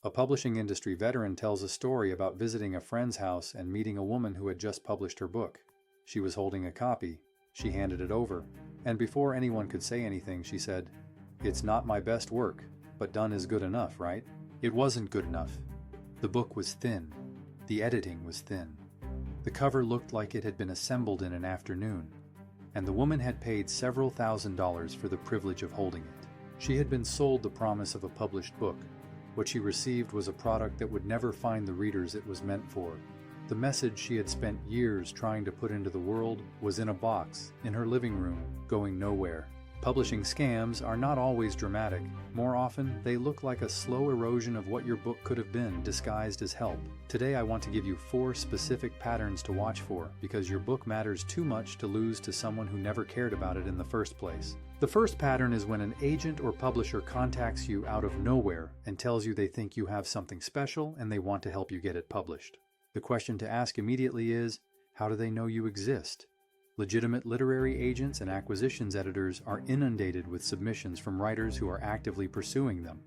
A publishing industry veteran tells a story about visiting a friend's house and meeting a woman who had just published her book. She was holding a copy. She handed it over, and before anyone could say anything, she said, "It's not my best work, but done is good enough, right?" It wasn't good enough. The book was thin. The editing was thin. The cover looked like it had been assembled in an afternoon, and the woman had paid several $1,000s for the privilege of holding it. She had been sold the promise of a published book. What she received was a product that would never find the readers it was meant for. The message she had spent years trying to put into the world was in a box, in her living room, going nowhere. Publishing scams are not always dramatic. More often, they look like a slow erosion of what your book could have been, disguised as help. Today, I want to give you 4 specific patterns to watch for, because your book matters too much to lose to someone who never cared about it in the first place. The first pattern is when an agent or publisher contacts you out of nowhere and tells you they think you have something special and they want to help you get it published. The question to ask immediately is, how do they know you exist? Legitimate literary agents and acquisitions editors are inundated with submissions from writers who are actively pursuing them.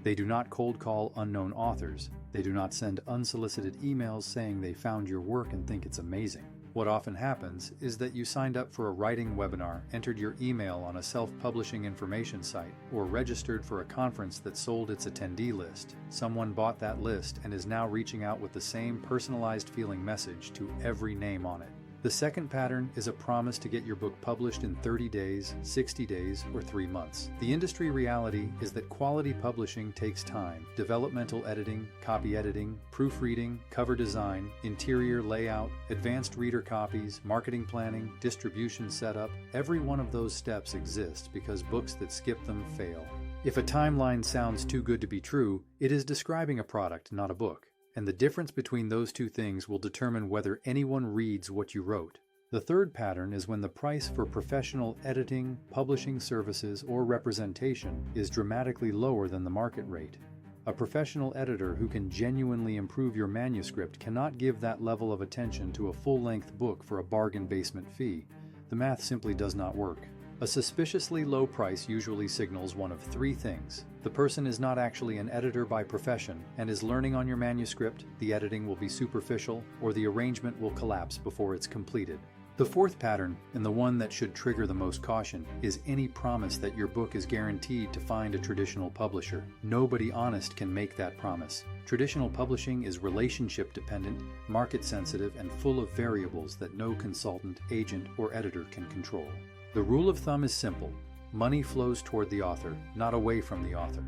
They do not cold call unknown authors. They do not send unsolicited emails saying they found your work and think it's amazing. What often happens is that you signed up for a writing webinar, entered your email on a self-publishing information site, or registered for a conference that sold its attendee list. Someone bought that list and is now reaching out with the same personalized feeling message to every name on it. The second pattern is a promise to get your book published in 30 days, 60 days, or 3 months. The industry reality is that quality publishing takes time. Developmental editing, copy editing, proofreading, cover design, interior layout, advanced reader copies, marketing planning, distribution setup, every one of those steps exists because books that skip them fail. If a timeline sounds too good to be true, it is describing a product, not a book. And the difference between those two things will determine whether anyone reads what you wrote. The third pattern is when the price for professional editing, publishing services, or representation is dramatically lower than the market rate. A professional editor who can genuinely improve your manuscript cannot give that level of attention to a full-length book for a bargain basement fee. The math simply does not work. A suspiciously low price usually signals one of 3 things. The person is not actually an editor by profession and is learning on your manuscript, the editing will be superficial, or the arrangement will collapse before it's completed. The fourth pattern, and the one that should trigger the most caution, is any promise that your book is guaranteed to find a traditional publisher. Nobody honest can make that promise. Traditional publishing is relationship dependent, market sensitive, and full of variables that no consultant, agent, or editor can control. The rule of thumb is simple. Money flows toward the author, not away from the author.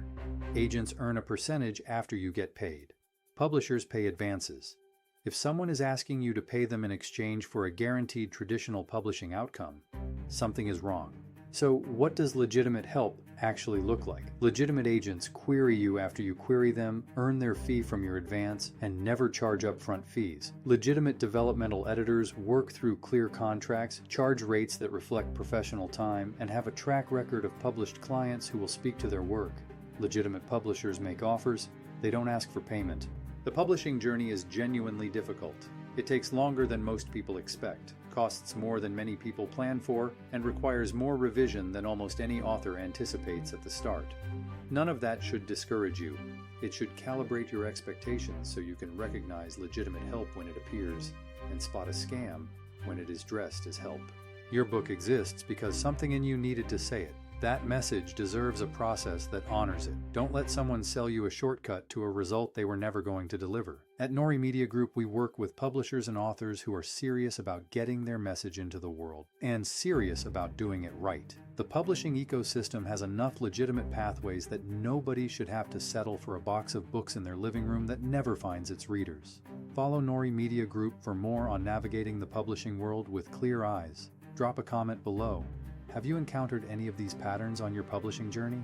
Agents earn a percentage after you get paid. Publishers pay advances. If someone is asking you to pay them in exchange for a guaranteed traditional publishing outcome, something is wrong. So what does legitimate help actually look like? Legitimate agents query you after you query them, earn their fee from your advance, and never charge upfront fees. Legitimate developmental editors work through clear contracts, charge rates that reflect professional time, and have a track record of published clients who will speak to their work. Legitimate publishers make offers. They don't ask for payment. The publishing journey is genuinely difficult. It takes longer than most people expect, costs more than many people plan for, and requires more revision than almost any author anticipates at the start. None of that should discourage you. It should calibrate your expectations so you can recognize legitimate help when it appears, and spot a scam when it is dressed as help. Your book exists because something in you needed to say it. That message deserves a process that honors it. Don't let someone sell you a shortcut to a result they were never going to deliver. At Nori Media Group, we work with publishers and authors who are serious about getting their message into the world, and serious about doing it right. The publishing ecosystem has enough legitimate pathways that nobody should have to settle for a box of books in their living room that never finds its readers. Follow Nori Media Group for more on navigating the publishing world with clear eyes. Drop a comment below. Have you encountered any of these patterns on your publishing journey?